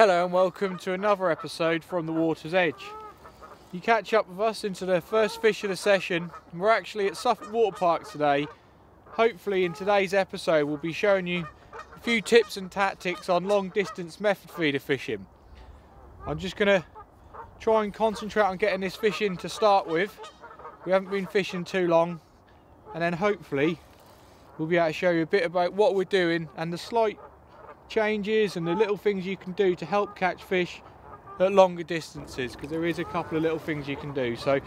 Hello and welcome to another episode from the Water's Edge. You catch up with us into the first fish of the session. We're actually at Suffolk Water Park today. Hopefully in today's episode we'll be showing you a few tips and tactics on long distance method feeder fishing. I'm just going to try and concentrate on getting this fish in to start with. We haven't been fishing too long, and then hopefully we'll be able to show you a bit about what we're doing and the slight changes and the little things you can do to help catch fish at longer distances, because there is a couple of little things you can do. So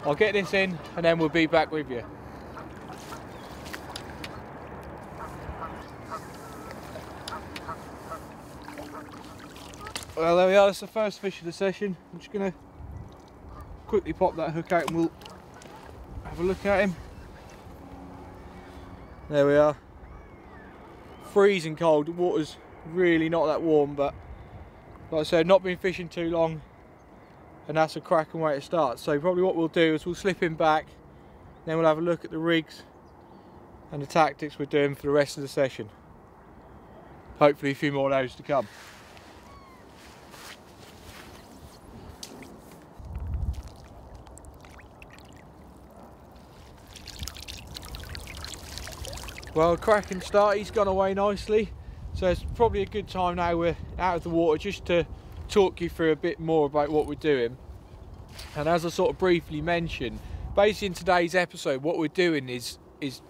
I'll get this in and then we'll be back with you. Well, there we are, that's the first fish of the session. I'm just going to quickly pop that hook out and we'll have a look at him. There we are. Freezing cold, the water's really not that warm, but like I said, not been fishing too long and that's a cracking way to start. So probably what we'll do is we'll slip him back, then we'll have a look at the rigs and the tactics we're doing for the rest of the session. Hopefully a few more of those to come. Well, cracking start, he's gone away nicely, so it's probably a good time now we're out of the water just to talk you through a bit more about what we're doing. And as I sort of briefly mentioned, basically in today's episode what we're doing is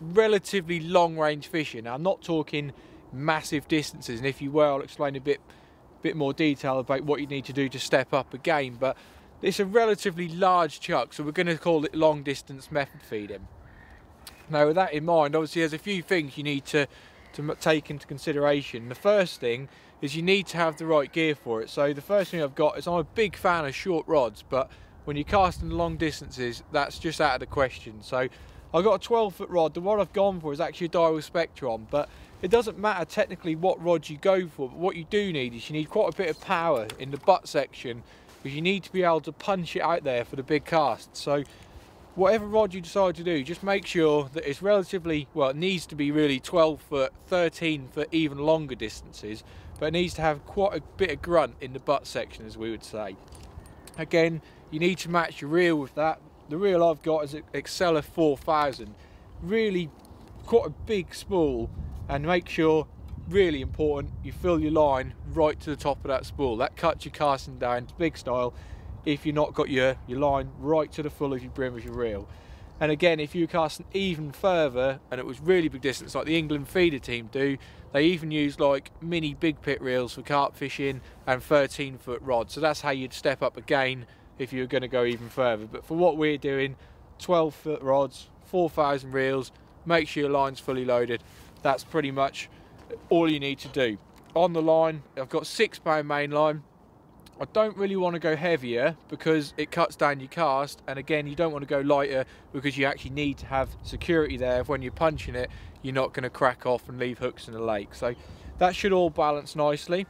relatively long range fishing. Now, I'm not talking massive distances, and if you will, I'll explain a bit more detail about what you need to do to step up a game, but it's a relatively large chuck, so we're going to call it long distance method feeding. Now, with that in mind, obviously there's a few things you need to take into consideration. The first thing is you need to have the right gear for it. So the first thing I've got is I'm a big fan of short rods, but when you're casting long distances, that's just out of the question. So I've got a 12-foot rod. The one I've gone for is actually a Daiwa Spectron, but it doesn't matter technically what rod you go for, but what you do need is you need quite a bit of power in the butt section, because you need to be able to punch it out there for the big cast. So whatever rod you decide to do, just make sure that it's relatively, well, it needs to be really 12 foot, 13 for even longer distances, but it needs to have quite a bit of grunt in the butt section, as we would say. Again, you need to match your reel with that. The reel I've got is an Excella 4000, really quite a big spool, and make sure, really important, you fill your line right to the top of that spool. That cuts your casting down to big style if you've not got your line right to the full of your brim of your reel. And again, if you're casting even further and it was really big distance like the England feeder team do, they even use like mini big pit reels for carp fishing and 13-foot rods. So that's how you'd step up again if you're going to go even further. But for what we're doing, 12-foot rods, 4,000 reels, make sure your line's fully loaded. That's pretty much all you need to do. On the line, I've got 6-pound main line. I don't really want to go heavier because it cuts down your cast, and again, you don't want to go lighter because you actually need to have security there. If when you're punching it, you're not going to crack off and leave hooks in the lake. So that should all balance nicely.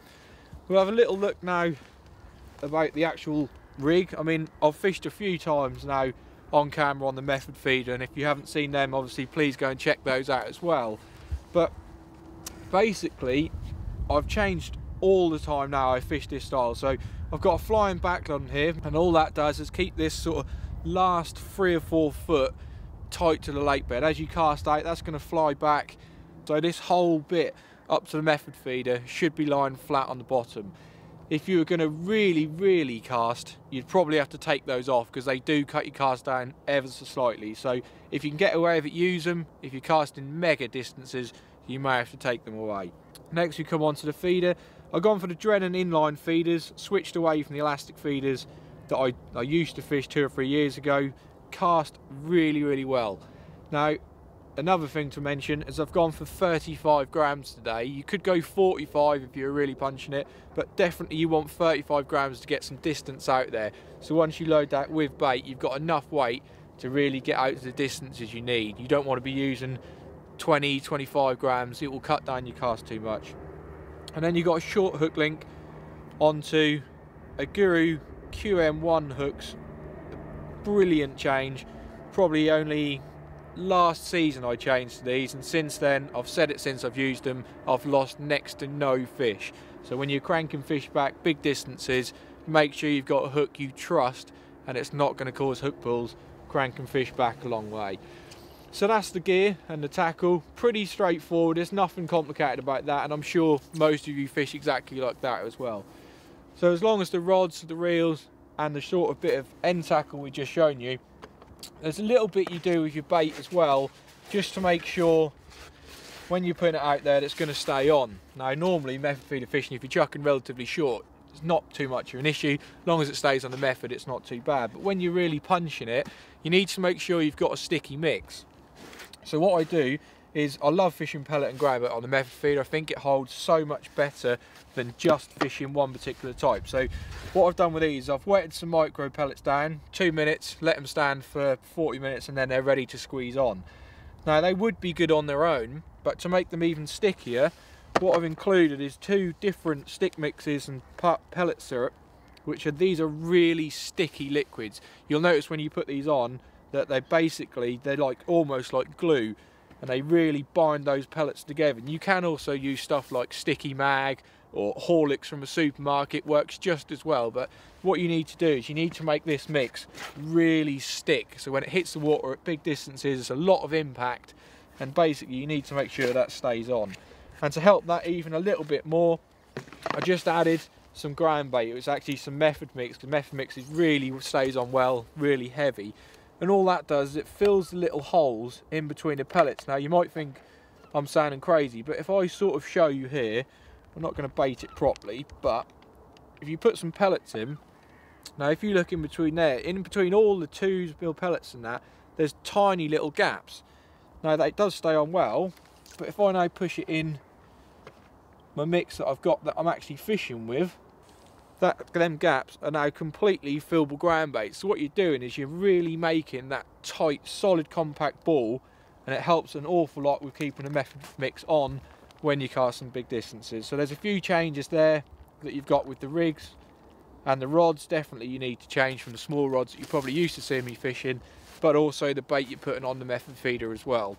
We'll have a little look now about the actual rig. I mean, I've fished a few times now on camera on the method feeder, and if you haven't seen them, obviously please go and check those out as well. But basically, I've changed all the time now I fish this style. So I've got a flying back on here, and all that does is keep this sort of last 3 or 4 foot tight to the lake bed. As you cast out, that's going to fly back, so this whole bit up to the method feeder should be lying flat on the bottom. If you were going to really cast, you'd probably have to take those off because they do cut your cast down ever so slightly. So if you can get away with it, use them. If you're casting mega distances, you may have to take them away. Next we come on to the feeder. I've gone for the Drennan inline feeders, switched away from the elastic feeders that I used to fish 2 or 3 years ago. Cast really well. Now, another thing to mention is I've gone for 35 grams today. You could go 45 if you're really punching it, but definitely you want 35 grams to get some distance out there. So once you load that with bait, you've got enough weight to really get out to the distances you need. You don't want to be using 20, 25 grams. It will cut down your cast too much. And then you've got a short hook link onto a Guru QM1 hooks. Brilliant change. Probably only last season I changed these, and since then, I've said it since I've used them, I've lost next to no fish. So when you're cranking fish back big distances, make sure you've got a hook you trust and it's not going to cause hook pulls cranking fish back a long way. So that's the gear and the tackle. Pretty straightforward, there's nothing complicated about that, and I'm sure most of you fish exactly like that as well. So as long as the rods, the reels and the sort of bit of end tackle we just shown you, there's a little bit you do with your bait as well, just to make sure when you're putting it out there that's going to stay on. Now normally method feeder fishing, if you're chucking relatively short, it's not too much of an issue. As long as it stays on the method, it's not too bad. But when you're really punching it, you need to make sure you've got a sticky mix. So what I do is, I love fishing pellet and grabber on the method feeder. I think it holds so much better than just fishing one particular type. So what I've done with these, I've wetted some micro pellets down, 2 minutes, let them stand for 40 minutes and then they're ready to squeeze on. Now they would be good on their own, but to make them even stickier, what I've included is 2 different stick mixes and pellet syrup, these are really sticky liquids. You'll notice when you put these on that they're like almost like glue, and they really bind those pellets together. And you can also use stuff like Sticky Mag or Horlicks from a supermarket, works just as well. But what you need to do is you need to make this mix really stick, so when it hits the water at big distances, it's a lot of impact, and basically you need to make sure that stays on. And to help that even a little bit more, I just added some ground bait. It was actually some method mix, because method mix really stays on well, really heavy. And all that does is it fills the little holes in between the pellets. Now you might think I'm sounding crazy, but if I sort of show you here, I'm not going to bait it properly, but if you put some pellets in, now if you look in between there, in between all the 2mm pellets and that, there's tiny little gaps. Now that does stay on well, but if I now push it in my mix that I've got that I'm actually fishing with, them gaps are now completely fillable ground bait. So what you're doing is you're really making that tight, solid, compact ball, and it helps an awful lot with keeping the method mix on when you cast some big distances. So there's a few changes there that you've got with the rigs, and the rods definitely you need to change from the small rods that you're probably used to seeing me fishing, but also the bait you're putting on the method feeder as well.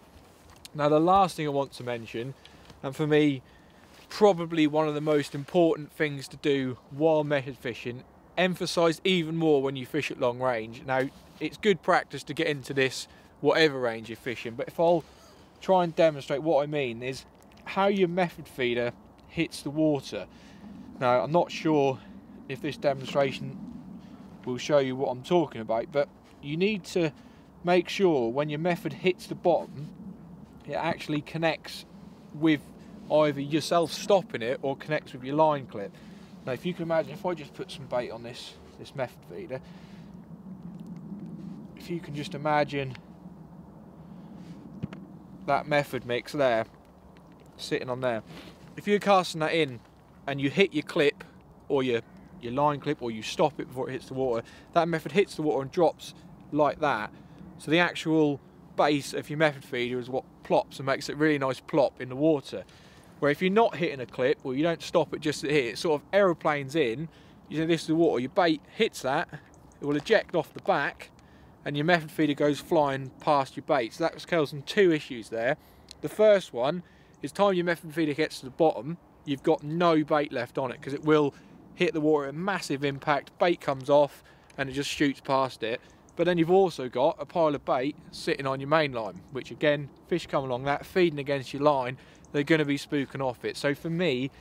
Now the last thing I want to mention, and for me probably one of the most important things to do while method fishing, emphasised even more when you fish at long range. Now it's good practice to get into this whatever range you're fishing, but if I'll try and demonstrate what I mean, is how your method feeder hits the water. Now I'm not sure if this demonstration will show you what I'm talking about, but you need to make sure when your method hits the bottom, it actually connects with either yourself stopping it or connects with your line clip. Now if you can imagine, if I just put some bait on this method feeder, if you can just imagine that method mix there sitting on there, if you're casting that in and you hit your clip or your line clip, or you stop it before it hits the water, that method hits the water and drops like that. So the actual base of your method feeder is what plops and makes it really nice plop in the water. Where if you're not hitting a clip, or you don't stop it just to hit it, sort of aeroplanes in, you know, this is the water, your bait hits that, it will eject off the back, and your method feeder goes flying past your bait. So that's causing 2 issues there. The first one is, time your method feeder gets to the bottom, you've got no bait left on it, because it will hit the water at a massive impact, bait comes off and it just shoots past it. But then you've also got a pile of bait sitting on your main line, which again, fish come along that, feeding against your line, they're going to be spooking off it. So for me,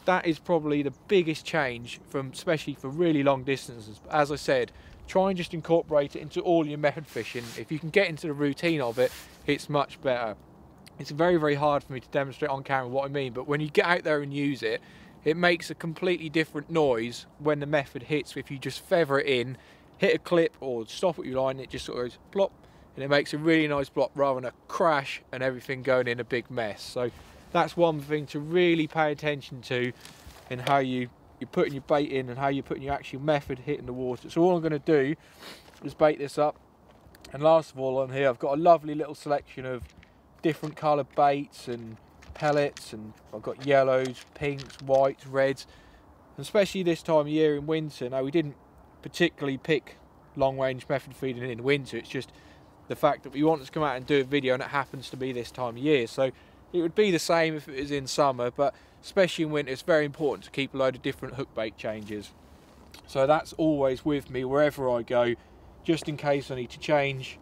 that is probably the biggest change, especially for really long distances. As I said, try and just incorporate it into all your method fishing. If you can get into the routine of it, it's much better. It's very, very hard for me to demonstrate on camera what I mean, but when you get out there and use it, it makes a completely different noise when the method hits. If you just feather it in, hit a clip or stop at your line, it just sort of goes plop, and it makes a really nice plop rather than a crash and everything going in a big mess. So that's one thing to really pay attention to in how you're putting your bait in and how you're putting your actual method hitting the water. So all I'm going to do is bait this up, and last of all on here I've got a lovely little selection of different coloured baits and pellets, and I've got yellows, pinks, whites, reds, and especially this time of year in winter. Now we didn't particularly pick long range method feeding in winter, it's just the fact that we wanted to come out and do a video and it happens to be this time of year. So It would be the same if it was in summer, but especially in winter it's very important to keep a load of different hook bait changes. So that's always with me wherever I go, just in case I need to change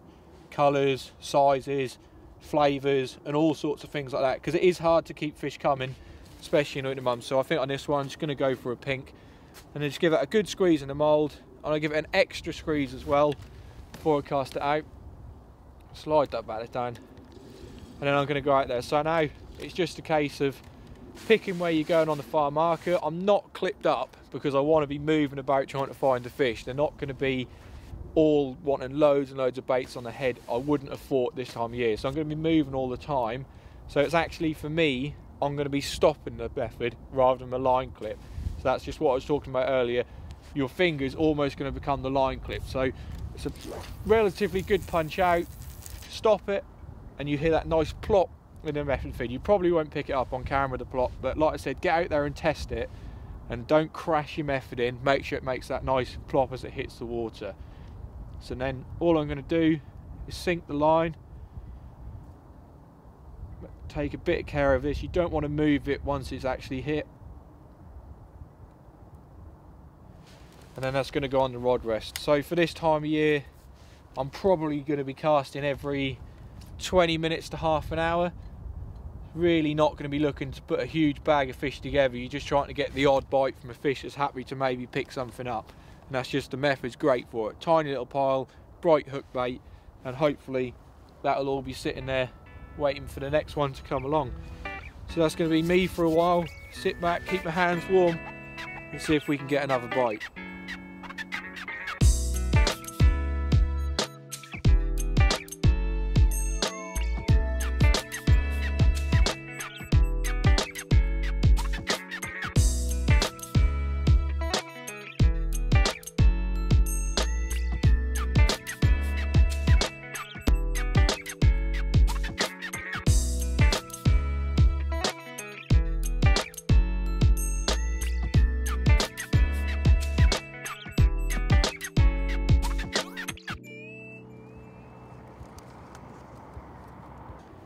colours, sizes, flavours and all sorts of things like that, because it is hard to keep fish coming, especially in winter months. So I think on this one I'm just going to go for a pink and then just give it a good squeeze in the mould, and I'll give it an extra squeeze as well before I cast it out. Slide that back down and then I'm going to go out there. So now it's just a case of picking where you're going on the fire marker. I'm not clipped up because I want to be moving about trying to find the fish. They're not going to be all wanting loads and loads of baits on the head. I wouldn't have thought this time of year. So I'm going to be moving all the time. So it's actually, for me, I'm going to be stopping the method rather than the line clip. So that's just what I was talking about earlier. Your finger's almost going to become the line clip. So it's a relatively good punch out. Stop it and you hear that nice plop in the method feed. You probably won't pick it up on camera, the plop, but like I said, get out there and test it and don't crash your method in. Make sure it makes that nice plop as it hits the water. So then all I'm going to do is sink the line. Take a bit of care of this. You don't want to move it once it's actually hit. And then that's going to go on the rod rest. So for this time of year, I'm probably going to be casting every 20 minutes to half an hour. Really not going to be looking to put a huge bag of fish together. You're just trying to get the odd bite from a fish that's happy to maybe pick something up. And that's just, the method's great for it. Tiny little pile, bright hook bait, and hopefully that'll all be sitting there waiting for the next one to come along. So that's going to be me for a while. Sit back, keep my hands warm, and see if we can get another bite.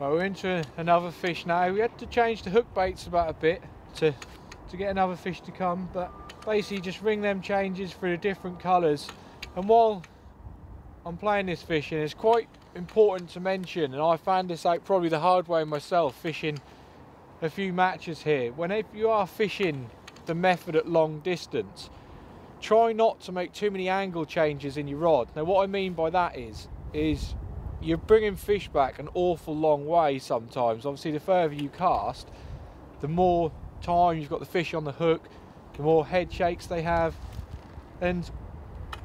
Well, we're into another fish now. We had to change the hook baits about a bit to get another fish to come, but basically just ring them changes for the different colours. And while I'm playing this fishing, it's quite important to mention, and I found this out probably the hard way myself, fishing a few matches here. Whenever you are fishing the method at long distance, try not to make too many angle changes in your rod. Now what I mean by that is you're bringing fish back an awful long way sometimes. Obviously the further you cast, the more time you've got the fish on the hook, the more head shakes they have. And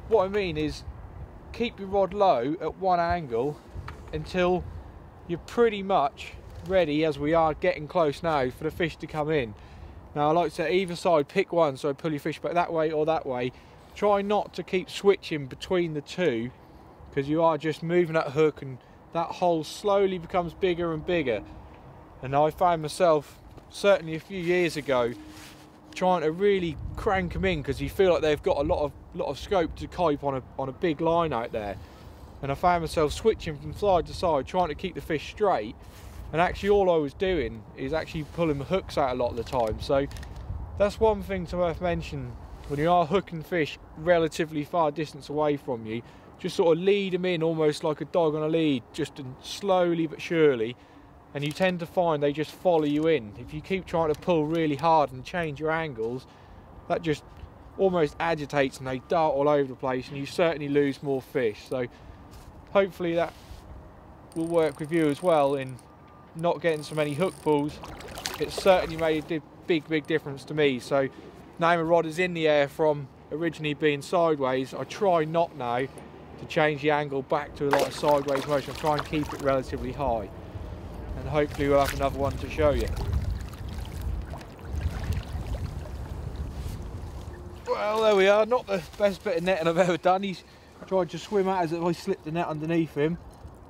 what I mean is keep your rod low at one angle until you're pretty much ready, as we are getting close now, for the fish to come in. Now I like to say either side, pick one, so pull your fish back that way or that way. Try not to keep switching between the two, because you are just moving that hook and that hole slowly becomes bigger and bigger. And I found myself, certainly a few years ago, trying to really crank them in because you feel like they've got a lot of scope to cope on a big line out there. And I found myself switching from side to side, trying to keep the fish straight, and actually all I was doing is actually pulling the hooks out a lot of the time. So that's one thing to worth mentioning. When you are hooking fish relatively far distance away from you, just sort of lead them in almost like a dog on a lead, just slowly but surely, and you tend to find they just follow you in. If you keep trying to pull really hard and change your angles, that just almost agitates and they dart all over the place, and you certainly lose more fish. So hopefully that will work with you as well in not getting so many hook pulls. It certainly made a big difference to me. So now my rod is in the air from originally being sideways, I try not now to change the angle back to like a sideways motion. I try and keep it relatively high, and hopefully we'll have another one to show you. Well, there we are. Not the best bit of netting I've ever done. He's tried to swim out as if I slipped the net underneath him,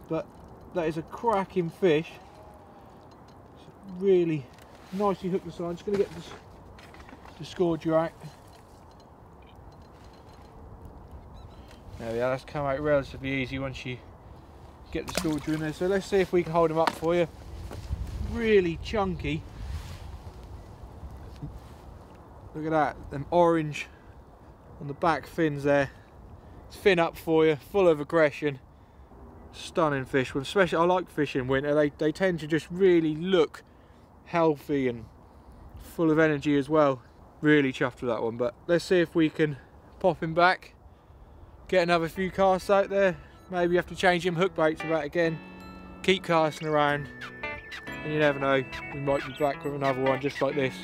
but that is a cracking fish. It's really nicely hooked aside. I'm just going to get this disgorger out. There we are, that's come out relatively easy once you get the disgorger in there. So let's see if we can hold him up for you. really chunky. Look at that, them orange on the back fins there. It's fin up for you, full of aggression. Stunning fish. Well, especially I like fish in winter. They tend to just really look healthy and full of energy as well. Really chuffed with that one. But let's see if we can pop him back, get another few casts out there. Maybe have to change him hook baits about again. Keep casting around, and you never know, we might be back with another one just like this.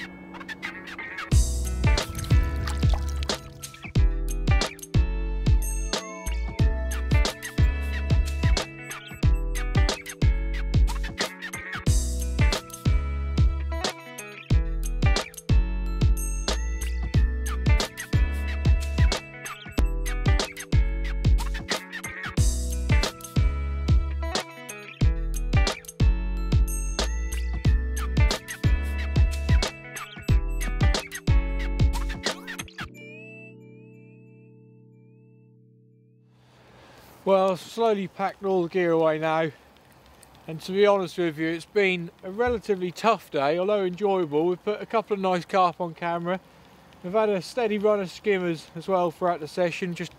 Well, I've slowly packed all the gear away now, and to be honest with you, it's been a relatively tough day, although enjoyable. We've put a couple of nice carp on camera. We've had a steady run of skimmers as well throughout the session. Just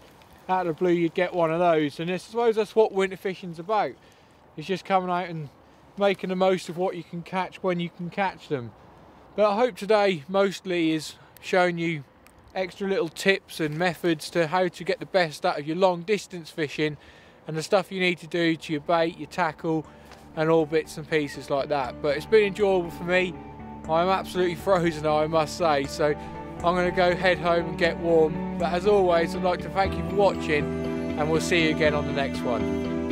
out of the blue you'd get one of those, and I suppose that's what winter fishing's about. It's just coming out and making the most of what you can catch when you can catch them. But I hope today mostly is showing you extra little tips and methods to how to get the best out of your long distance fishing, and the stuff you need to do to your bait, your tackle, and all bits and pieces like that. But it's been enjoyable for me. I'm absolutely frozen now, I must say, so I'm going to go head home and get warm. But as always, I'd like to thank you for watching, and we'll see you again on the next one.